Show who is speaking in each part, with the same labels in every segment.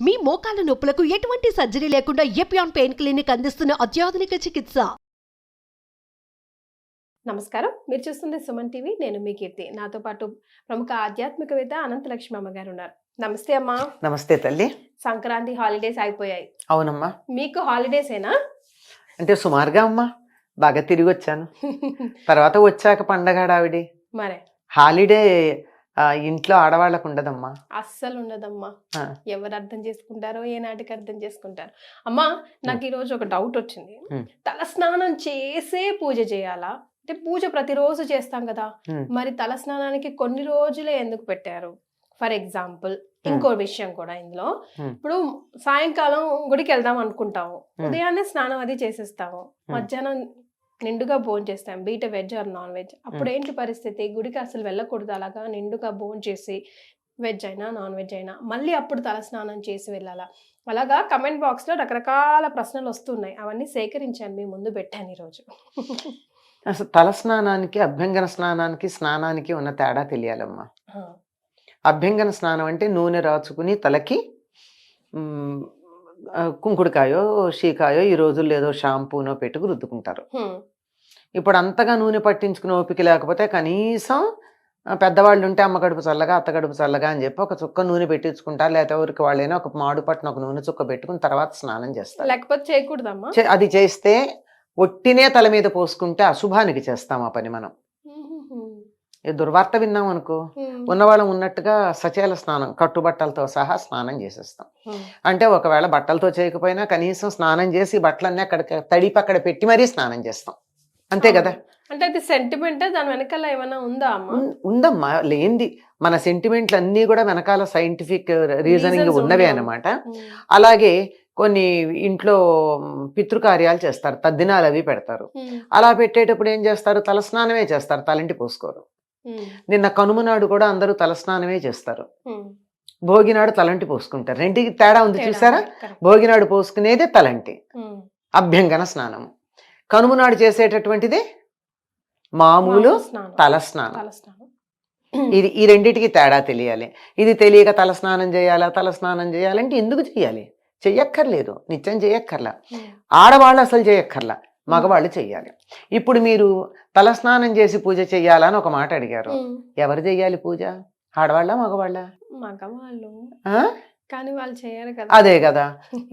Speaker 1: మీ మోకాల నొప్పులకు ఎటువంటి సర్జరీ లేకుండా ఎపియాన్ పెయిన్ క్లినిక్ అందిస్తున్న అత్యాధునిక చికిత్స.
Speaker 2: నమస్కారం, మీరు చూస్తుంది సుమన్ టీవీ. నేను మీ కీర్తి. నాతో పాటు ప్రముఖ ఆధ్యాత్మికవేత్త అనంతలక్ష్మి అమ్మగారు ఉన్నారు. నమస్తే అమ్మా.
Speaker 3: నమస్తే తల్లి.
Speaker 2: సంక్రాంతి హాలిడేస్ అయిపోయాయి.
Speaker 3: అవునమ్మా.
Speaker 2: మీకు హాలిడేసేనా?
Speaker 3: అంటే సుమారుగా అమ్మా, బాగా తిరిగి వచ్చాను. తర్వాత వచ్చాక పండగ హడావిడి.
Speaker 2: మరే
Speaker 3: హాలిడే ఇంట్లో ఆడవాళ్ళకు ఉండదమ్మా,
Speaker 2: అస్సలు ఉండదమ్మా. ఎవరు అర్థం చేసుకుంటారో ఏనాటికి అర్థం చేసుకుంటారు. అమ్మా, నాకు ఈరోజు ఒక డౌట్ వచ్చింది. తల స్నానం చేసే పూజ చేయాలా? అంటే పూజ ప్రతిరోజు చేస్తాం కదా, మరి తల స్నానానికి కొన్ని రోజులే ఎందుకు పెట్టారు? ఫర్ ఎగ్జాంపుల్ ఇంకో విషయం కూడా ఇందులో, ఇప్పుడు సాయంకాలం గుడికి వెళ్దాం అనుకుంటాము, ఉదయాన్నే స్నానం అది చేసేస్తాము, మధ్యాహ్నం నిండుగా భోజనం చేస్తాం, బీట వెజ్ ఆర్ నాన్ వెజ్. అప్పుడు ఏంటి పరిస్థితి? గుడికి అసలు వెళ్ళకూడదు, అలాగా నిండుగా భోజనం చేసి వెజ్ అయినా నాన్ వెజ్ అయినా మళ్ళీ అప్పుడు తల స్నానం చేసి వెళ్ళాలా? అలాగా కమెంట్ బాక్స్ లో రకరకాల ప్రశ్నలు వస్తున్నాయి, అవన్నీ సేకరించాను, మీ ముందు పెట్టాను ఈరోజు.
Speaker 3: అసలు తల స్నానానికి అభ్యంగన స్నానానికి ఉన్న తేడా తెలియాలమ్మా. అభ్యంగన స్నానం అంటే నూనె రాచుకుని తలకి కుంకుడుకాయో షీకాయో ఈ రోజుల్లో ఏదో షాంపూనో పెట్టుకు రుద్దుకుంటారు. ఇప్పుడు అంతగా నూనె పట్టించుకునే ఓపిక లేకపోతే కనీసం పెద్దవాళ్ళు ఉంటే అమ్మ కడుపు చల్లగా అత్త కడుపు చల్లగా అని చెప్పి ఒక చుక్క నూనె పెట్టించుకుంటారు, లేకపోతే ఎవరికి వాళ్ళైనా ఒక మాడు పట్టిన ఒక నూనె చుక్క పెట్టుకుని తర్వాత స్నానం చేస్తారు.
Speaker 2: లేకపోతే చేయకూడదమ్మా.
Speaker 3: అది చేస్తే ఒట్టినే తల మీద పోసుకుంటే అశుభానికి చేస్తాం ఆ పని. మనం దుర్వార్త విన్నాం అనుకో, ఉన్నవాళ్ళం ఉన్నట్టుగా సచేల స్నానం కట్టుబట్టలతో సహా స్నానం చేసేస్తాం. అంటే ఒకవేళ బట్టలతో చేయకపోయినా కనీసం స్నానం చేసి బట్టలన్నీ అక్కడ తడిపి అక్కడ పెట్టి మరీ స్నానం చేస్తాం, అంతే కదా.
Speaker 2: అంటే అది సెంటిమెంట్, దాని వెనకాల ఏమైనా ఉందా అమ్మా?
Speaker 3: ఉందమ్మా, లేనిది మన సెంటిమెంట్లు అన్నీ కూడా వెనకాల సైంటిఫిక్ రీజనింగ్ ఉన్నవే అన్నమాట. అలాగే కొన్ని ఇంట్లో పితృకార్యాలు చేస్తారు, తద్దినాలు అవి పెడతారు. అలా పెట్టేటప్పుడు ఏం చేస్తారు? తలస్నానమే చేస్తారు, తలంటి పోసుకోరు. నిన్న కనుమ నాడు కూడా అందరూ తలస్నానమే చేస్తారు, భోగినాడు తలంటి పోసుకుంటారు. రెండుకి తేడా ఉంది చూసారా? భోగినాడు పోసుకునేదే తలంటి, అభ్యంగన స్నానము. కనుమ నాడు చేసేటటువంటిది మామూలు తలస్నానం. ఈ రెండిటికి తేడా తెలియాలి. ఇది తెలియక తలస్నానం చేయాలంటే ఎందుకు చేయాలి? చెయ్యక్కర్లేదు, నిత్యం చేయక్కర్లా. ఆడవాళ్ళు అసలు చేయక్కర్లా, మగవాళ్ళు చెయ్యాలి. ఇప్పుడు మీరు తలస్నానం చేసి పూజ చెయ్యాలని ఒక మాట అడిగారు. ఎవరు చెయ్యాలి పూజ? ఆడవాళ్ళ మగవాళ్ళ?
Speaker 2: మగవాళ్ళు. కానీ వాళ్ళు చేయరు కదా.
Speaker 3: అదే కదా,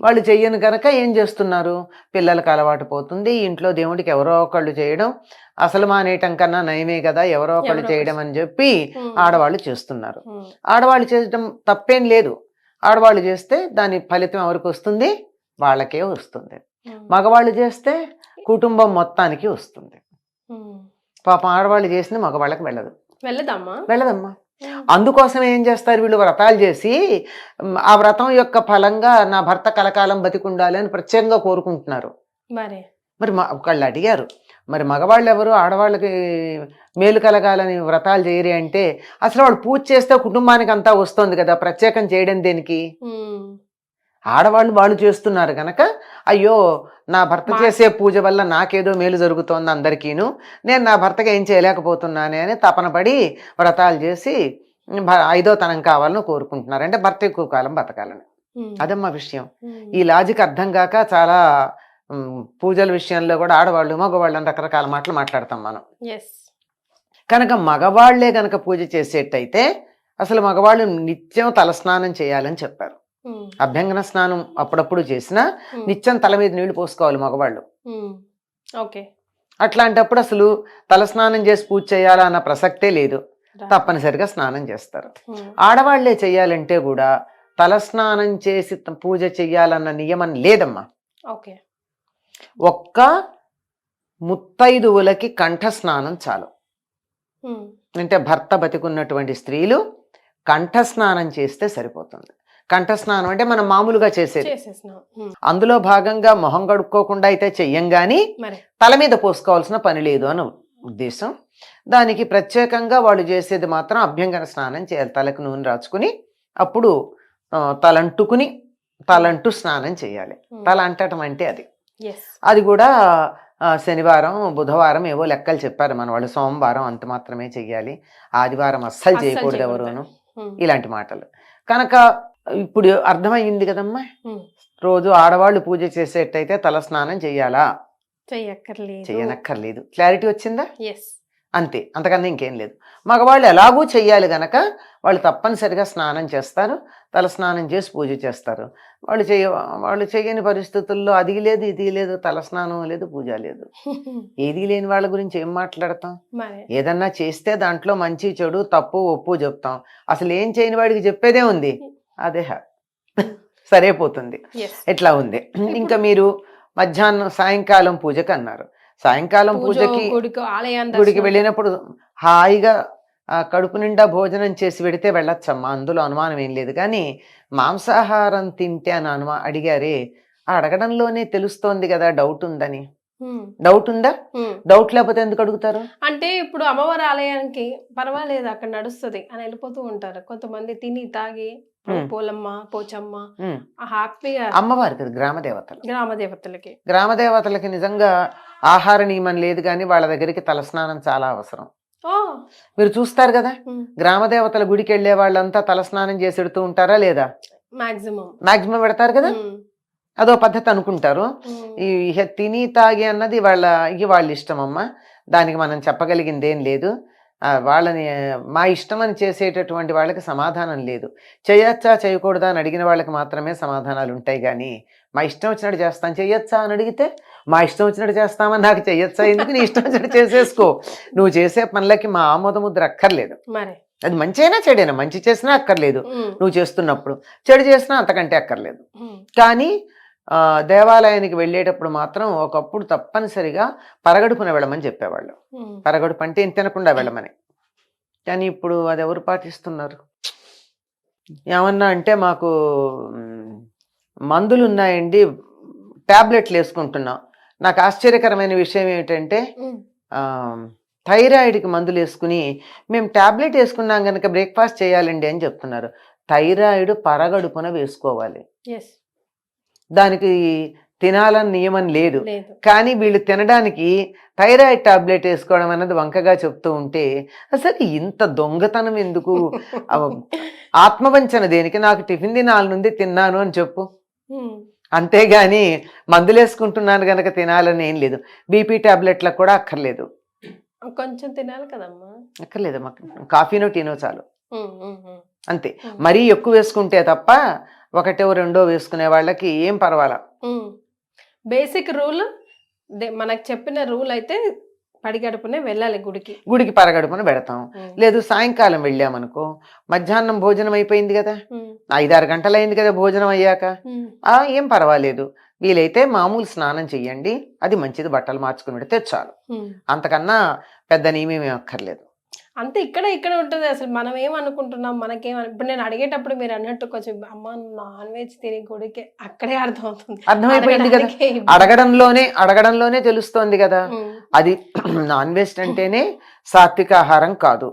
Speaker 3: వాళ్ళు చెయ్యను కనుక ఏం చేస్తున్నారు? పిల్లలకు అలవాటు పోతుంది, ఇంట్లో దేవుడికి ఎవరో ఒకళ్ళు చేయడం అసలు మానేయటం కన్నా నయమే కదా, ఎవరో ఒకళ్ళు చేయడం అని చెప్పి ఆడవాళ్ళు చేస్తున్నారు. ఆడవాళ్ళు చేయడం తప్పేం లేదు, ఆడవాళ్ళు చేస్తే దాని ఫలితం ఎవరికి వస్తుంది? వాళ్ళకే వస్తుంది. మగవాళ్ళు చేస్తే కుటుంబం మొత్తానికి వస్తుంది. పాపం ఆడవాళ్ళు చేసింది మగవాళ్ళకి వెళ్ళదమ్మా. అందుకోసం ఏం చేస్తారు వీళ్ళు? వ్రతాలు చేసి ఆ వ్రతం యొక్క ఫలంగా నా భర్త కలకాలం బతికుండాలి అని ప్రత్యేకంగా కోరుకుంటున్నారు. మరి ఒకళ్ళు అడిగారు, మరి మగవాళ్ళు ఎవరు ఆడవాళ్ళకి మేలు కలగాలని వ్రతాలు చేయరు అంటే, అసలు వాళ్ళు పూజ చేస్తే కుటుంబానికి అంతా వస్తుంది కదా, ప్రత్యేకం చేయడం దేనికి? ఆడవాళ్ళు చేస్తున్నారు కనుక అయ్యో నా భర్త చేసే పూజ వల్ల నాకేదో మేలు జరుగుతోంది అందరికీను, నేను నా భర్తగా ఏం చేయలేకపోతున్నానే అని తపన పడి వ్రతాలు చేసి 5వ తనం కావాలని కోరుకుంటున్నారు. అంటే భర్త ఎక్కువ కాలం బతకాలని. అదమ్మా విషయం. ఈ లాజిక్ అర్థం కాక చాలా పూజల విషయంలో కూడా ఆడవాళ్ళు మగవాళ్ళు అని రకరకాల మాటలు మాట్లాడతాం మనం. కనుక మగవాళ్లే కనుక పూజ చేసేటైతే అసలు మగవాళ్ళు నిత్యం తలస్నానం చేయాలని చెప్పారు. అభ్యంగన స్నానం అప్పుడప్పుడు చేసినా నిత్యం తల మీద నీళ్లు పోసుకోవాలి మగవాళ్ళు. అట్లాంటప్పుడు అసలు తలస్నానం చేసి పూజ చేయాలా అన్న ప్రసక్తే లేదు, తప్పనిసరిగా స్నానం చేస్తారు. ఆడవాళ్లే చెయ్యాలంటే కూడా తలస్నానం చేసి పూజ చెయ్యాలన్న నియమం లేదమ్మా. ఒక్క ముత్తైదువులకి కంఠస్నానం చాలు. అంటే భర్త బతికున్నటువంటి స్త్రీలు కంఠస్నానం చేస్తే సరిపోతుంది. కంఠస్నానం అంటే మనం మామూలుగా చేసేది. అందులో భాగంగా మొహం కడుక్కోకుండా అయితే చెయ్యం గాని తల మీద పోసుకోవాల్సిన పని లేదు అని ఉద్దేశం. దానికి ప్రత్యేకంగా వాళ్ళు చేసేది మాత్రం అభ్యంగన స్నానం చేయాలి. తలకు నూనె రాచుకుని అప్పుడు తలంటూ స్నానం చేయాలి. తల అంటటం అంటే అది కూడా శనివారం బుధవారం ఏవో లెక్కలు చెప్పారు మన వాళ్ళు. సోమవారం అంత మాత్రమే చెయ్యాలి, ఆదివారం అస్సలు చేయకూడదు ఎవరును, ఇలాంటి మాటలు. కనుక ఇప్పుడు అర్థమయ్యింది కదమ్మా.
Speaker 2: ఉమ్.
Speaker 3: రోజు ఆడవాళ్ళు పూజ చేసేటైతే తల స్నానం చెయ్యాలా,
Speaker 2: చెయ్యక్కర్లేదు.
Speaker 3: చెయ్యనక్కర్లేదు. క్లారిటీ వచ్చిందా?
Speaker 2: ఎస్.
Speaker 3: అంతే, అంతకన్నా ఇంకేం లేదు. మగవాళ్ళు ఎలాగూ చెయ్యాలి గనక వాళ్ళు తప్పనిసరిగా స్నానం చేస్తారు, తల స్నానం చేసి పూజ చేస్తారు. వాళ్ళు చేయని పరిస్థితుల్లో అది లేదు ఇది లేదు, తల స్నానం లేదు, పూజ లేదు. ఏది లేని వాళ్ళ గురించి ఏం మాట్లాడతాం?
Speaker 2: మరి
Speaker 3: ఏదన్నా చేస్తే దాంట్లో మంచి చెడు తప్పు ఒప్పు చెప్తాం. అసలు ఏం చేయని వాడికి చెప్పేదే ఉంది, అదే సరిపోతుంది.
Speaker 2: ఎస్.
Speaker 3: ఎట్లా ఉంది. ఇంకా మీరు మధ్యాహ్నం సాయంకాలం పూజకి అన్నారు. సాయంకాలం పూజకి గుడికి వెళ్ళినప్పుడు హాయిగా కడుపు నిండా భోజనం చేసి పెడితే వెళ్ళొచ్చమ్మా, అందులో అనుమానం ఏం లేదు. కానీ మాంసాహారం తింటే అని అడిగారే, ఆ అడగడంలోనే తెలుస్తోంది కదా డౌట్ ఉందని. డౌట్ ఉందా? డౌట్ లేకపోతే ఎందుకు అడుగుతారు?
Speaker 2: అంటే ఇప్పుడు అమ్మవారి ఆలయానికి పర్వాలేదు అక్కడ నడుస్తుంది అని వెళ్ళిపోతూ ఉంటారు కొంతమంది, తిని తాగి పోలమ్మ పోచమ్మ హ్యాపీగా.
Speaker 3: అమ్మవారి కదా,
Speaker 2: గ్రామదేవతలకి
Speaker 3: గ్రామదేవతలకి నిజంగా ఆహార నియమం లేదు, కానీ వాళ్ళ దగ్గరికి తలస్నానం చాలా అవసరం. మీరు చూస్తారు కదా, గ్రామదేవతల గుడికి వెళ్ళే వాళ్ళంతా తలస్నానం చేసి పెడుతూ ఉంటారా లేదా? మాక్సిమం పెడతారు కదా. అదో పద్ధతి అనుకుంటారు. ఈ తిని తాగి అన్నది వాళ్ళ ఇష్టం అమ్మా, దానికి మనం చెప్పగలిగింది ఏం లేదు. వాళ్ళని మా ఇష్టం అని చేసేటటువంటి వాళ్ళకి సమాధానం లేదు. చేయొచ్చా చేయకూడదా అని అడిగిన వాళ్ళకి మాత్రమే సమాధానాలు ఉంటాయి. కానీ మా ఇష్టం వచ్చినట్టు చేస్తాను, చెయ్యొచ్చా అని అడిగితే మా ఇష్టం వచ్చినట్టు చేస్తామని నాకు చెయ్యొచ్చా ఎందుకు, నీ ఇష్టం వచ్చినట్టు చేసేసుకో. నువ్వు చేసే పనులకి మా ఆమోద ముద్ర అక్కర్లేదు. అది మంచి అయినా చెడైనా, మంచి చేసినా అక్కర్లేదు నువ్వు చేస్తున్నప్పుడు, చెడు చేసినా అంతకంటే అక్కర్లేదు. కానీ దేవాలయానికి వెళ్ళేటప్పుడు మాత్రం ఒకప్పుడు తప్పనిసరిగా పరగడుపున వెళ్ళమని చెప్పేవాళ్ళు. పరగడుపు అంటే తినకుండా వెళ్ళమని. కానీ ఇప్పుడు అది ఎవరు పాటిస్తున్నారు? ఏమన్నా అంటే మాకు మందులు ఉన్నాయండి, టాబ్లెట్లు వేసుకుంటున్నాం. నాకు ఆశ్చర్యకరమైన విషయం ఏమిటంటే థైరాయిడ్కి మందులు వేసుకుని మేము టాబ్లెట్ వేసుకున్నాం కనుక బ్రేక్ఫాస్ట్ చేయాలండి అని చెప్తున్నారు. థైరాయిడ్ పరగడుపున వేసుకోవాలి, దానికి తినాలని నియమం లేదు. కానీ వీళ్ళు తినడానికి థైరాయిడ్ టాబ్లెట్ వేసుకోవడం అన్నది వంకగా చెప్తూ ఉంటే అసలు ఇంత దొంగతనం ఎందుకు? ఆత్మవంచన దేనికి? నాకు టిఫిన్ తినాలనుంది తిన్నాను అని చెప్పు, అంతేగాని మందులు వేసుకుంటున్నాను గనక తినాలని ఏం లేదు. బీపీ టాబ్లెట్లకు కూడా అక్కర్లేదు,
Speaker 2: కొంచెం తినాలి కదమ్మా.
Speaker 3: అక్కర్లేదమ్మా, కాఫీనో టీనో చాలు, అంతే. మరీ ఎక్కువ వేసుకుంటే తప్ప ఒకటో రెండో వేసుకునే వాళ్ళకి ఏం పర్వాలా.
Speaker 2: బేసిక్ రూల్ మనకు చెప్పిన రూల్ అయితే పడిగడుపునే వెళ్ళాలి గుడికి
Speaker 3: పరగడుపున పెడతాం. లేదు సాయంకాలం వెళ్ళామనుకో, మధ్యాహ్నం భోజనం అయిపోయింది కదా, 5-6 గంటలు అయింది కదా భోజనం అయ్యాక, ఏం పర్వాలేదు. వీలైతే మామూలు స్నానం చెయ్యండి, అది మంచిది, బట్టలు మార్చుకుని పెడితే చాలు. అంతకన్నా పెద్ద నియమేమీ అక్కర్లేదు.
Speaker 2: అంతే. ఇక్కడ ఉంటుంది. అసలు మనం ఏమనుకుంటున్నాం, ఇప్పుడు నేను అడిగేటప్పుడు మీరు అన్నట్టు కొంచెం అమ్మ నాన్ వెజ్ తిని గుడికి, అక్కడే
Speaker 3: అర్థమైపోయింది కదా, అడగడంలోనే తెలుస్తోంది కదా. అది నాన్ వెజ్ అంటేనే సాత్విక ఆహారం కాదు.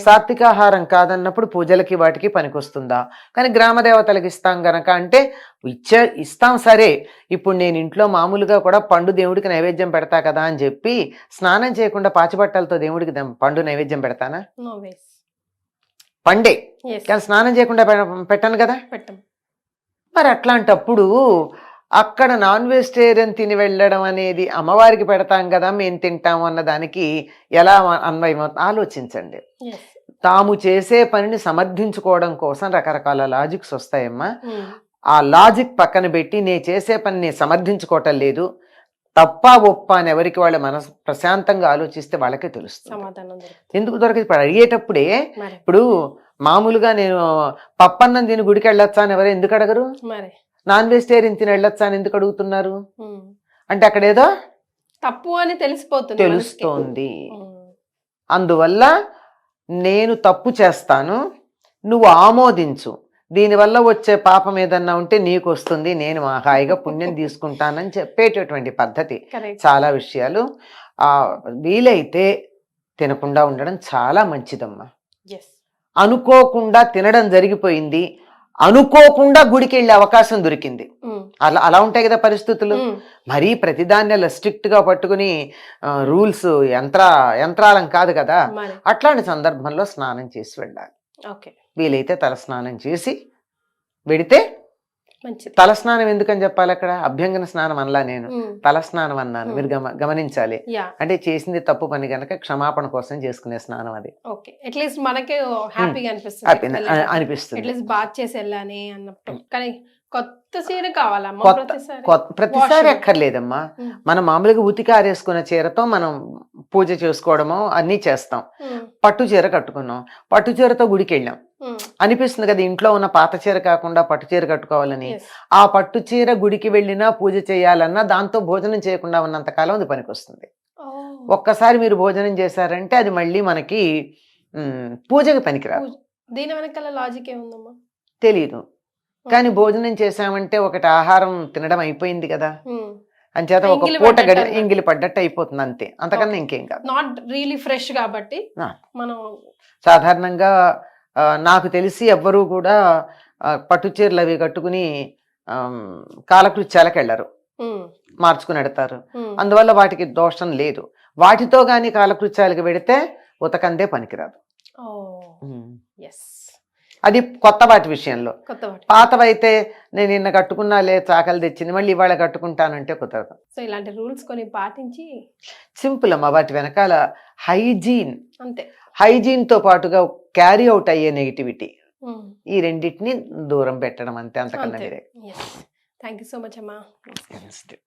Speaker 3: సాత్విక ఆహారం కాదన్నప్పుడు పూజలకి వాటికి పనికొస్తుందా? కానీ గ్రామ దేవతలకు ఇస్తాం గనక అంటే ఇస్తాం సరే. ఇప్పుడు నేను ఇంట్లో మామూలుగా కూడా పండు దేవుడికి నైవేద్యం పెడతా కదా అని చెప్పి స్నానం చేయకుండా పాచిబట్టలతో దేవుడికి పండు నైవేద్యం పెడతానా? పండే, కానీ స్నానం చేయకుండా పెట్టను కదా. మరి అట్లాంటప్పుడు అక్కడ నాన్ వెజిటేరియన్ తిని వెళ్ళడం అనేది అమ్మవారికి పెడతాం కదా మేము తింటాము అన్న దానికి ఎలా అన్వయం ఆలోచించండి. తాము చేసే పనిని సమర్థించుకోవడం కోసం రకరకాల లాజిక్స్ వస్తాయమ్మా. ఆ లాజిక్ పక్కన పెట్టి నేను చేసే పనిని సమర్థించుకోవటం లేదు, తప్ప ఒప్ప అని ఎవరికి వాళ్ళ మనసు ప్రశాంతంగా ఆలోచిస్తే వాళ్ళకే తెలుస్తుంది. ఎందుకు దొరకదు? ఇప్పుడు అడిగేటప్పుడే, ఇప్పుడు మామూలుగా నేను పప్పన్నం తిని గుడికి వెళ్ళొచ్చా అని ఎవరు ఎందుకు అడగరు? నాన్ వెజిటేరియన్ తిని వెళ్ళొచ్చా అని ఎందుకు అడుగుతున్నారు? అంటే అక్కడ ఏదో
Speaker 2: తప్పు అని తెలుస్తోంది.
Speaker 3: అందువల్ల నేను తప్పు చేస్తాను, నువ్వు ఆమోదించు, దీనివల్ల వచ్చే పాపం ఏదన్నా ఉంటే నీకు వస్తుంది, నేను హాయిగా పుణ్యం తీసుకుంటానని చెప్పేటటువంటి పద్ధతి. చాలా విషయాలు వీలైతే తినకుండా ఉండడం చాలా మంచిదమ్మా. అనుకోకుండా తినడం జరిగిపోయింది, అనుకోకుండా గుడికి వెళ్ళే అవకాశం దొరికింది, అలా ఉంటాయి కదా పరిస్థితులు. మరీ ప్రతిదాన్ని అలా స్ట్రిక్ట్ గా పట్టుకుని రూల్స్ యంత్రాలం కాదు కదా. అట్లాంటి సందర్భంలో స్నానం చేసి వెళ్ళాలి. వీలైతే తల స్నానం చేసి వెడితే
Speaker 2: మంచిది.
Speaker 3: తలస్నానం ఎందుకని చెప్పాలి అక్కడ? అభ్యంగన స్నానం అనలా నేను,
Speaker 2: ఉమ్,
Speaker 3: తలస్నానం అన్నాను. మీరు గమనించాలి.
Speaker 2: యా,
Speaker 3: అంటే చేసింది తప్పు పని గనక క్షమాపణ కోసం చేసుకునే స్నానం అది.
Speaker 2: ఓకే. అట్లీస్ట్ మనకే హ్యాపీగా అనిపిస్తుంది,
Speaker 3: అనిపిస్తుంది.
Speaker 2: అట్లీస్ట్ బాత్ చేసి వెళ్ళాని అన్నట్టు. కానీ కొత్త చీర కావాలమ్మా ప్రతిసారి?
Speaker 3: ప్రతిసారి
Speaker 2: Wash.
Speaker 3: అక్కర్లేదమ్మా.
Speaker 2: ఉమ్,
Speaker 3: మనం మామూలుగా ఉతికారేసుకున్న చీరతో మనం పూజ చేసుకోవడము అన్నీ చేస్తాం.
Speaker 2: ఉమ్,
Speaker 3: పట్టు చీర కట్టుకున్నాం, పట్టు చీరతో గుడికి వెళ్ళాం,
Speaker 2: ఉమ్,
Speaker 3: అనిపిస్తుంది కదా ఇంట్లో ఉన్న పాత చీర కాకుండా పట్టు చీర కట్టుకోవాలని.
Speaker 2: yes.
Speaker 3: ఆ పట్టు చీర గుడికి వెళ్ళినా పూజ చేయాలన్నా దాంతో భోజనం చేయకుండా ఉన్నంత కాలం అది పనికొస్తుంది.
Speaker 2: Oh.
Speaker 3: ఒక్కసారి మీరు భోజనం చేశారంటే అది మళ్ళీ మనకి పూజకి పనికిరాదు.
Speaker 2: దీని వెనకాల లాజిక్ ఏముందమ్మా?
Speaker 3: తెలియదు. కానీ భోజనం చేశామంటే ఒకటి ఆహారం తినడం అయిపోయింది కదా,
Speaker 2: ఉమ్,
Speaker 3: అంచేత ఒక
Speaker 2: ఎంగిలి
Speaker 3: పూట
Speaker 2: పడ్డట్టు అన్నమాట.
Speaker 3: ఎంగిలి పడ్డట్టు అయిపోతుంది అంతే, అంతకన్నా ఇంకేం కాదు.
Speaker 2: నాట్ రియలీ ఫ్రెష్ కాబట్టి
Speaker 3: ఆ.
Speaker 2: మనం
Speaker 3: సాధారణంగా నాకు తెలిసి ఎవ్వరూ కూడా పట్టు చీరలు అవి కట్టుకుని కాలకృత్యాలకు వెళ్ళరు,
Speaker 2: ఉమ్,
Speaker 3: మార్చుకుని ఎడతారు.
Speaker 2: ఉమ్,
Speaker 3: అందువల్ల వాటికి దోషం లేదు. వాటితో కానీ కాలకృత్యాలకు వెడితే ఉతకందే పనికిరాదు.
Speaker 2: ఎస్,
Speaker 3: అది కొత్త వాటి విషయంలో.
Speaker 2: కొత్త వాటి.
Speaker 3: పాతవైతే నేను నిన్న కట్టుకున్నాలే చాకలు తెచ్చింది మళ్ళీ ఇవాళ కట్టుకుంటానంటే కుదరదు.
Speaker 2: సో ఇలాంటి రూల్స్ కొన్ని పాటించి
Speaker 3: సింపుల్ అమ్మ. వాటి వెనకాల
Speaker 2: అంతే.
Speaker 3: హైజీన్తో పాటుగా క్యారీ అవుట్ అయ్యే నెగిటివిటీ,
Speaker 2: ఉమ్,
Speaker 3: ఈ రెండింటిని దూరం పెట్టడం అంతే, అంతకన్నా
Speaker 2: అంతే.
Speaker 3: వేరే.
Speaker 2: Yes. Thank you so much అమ్మా.
Speaker 3: నమస్తే.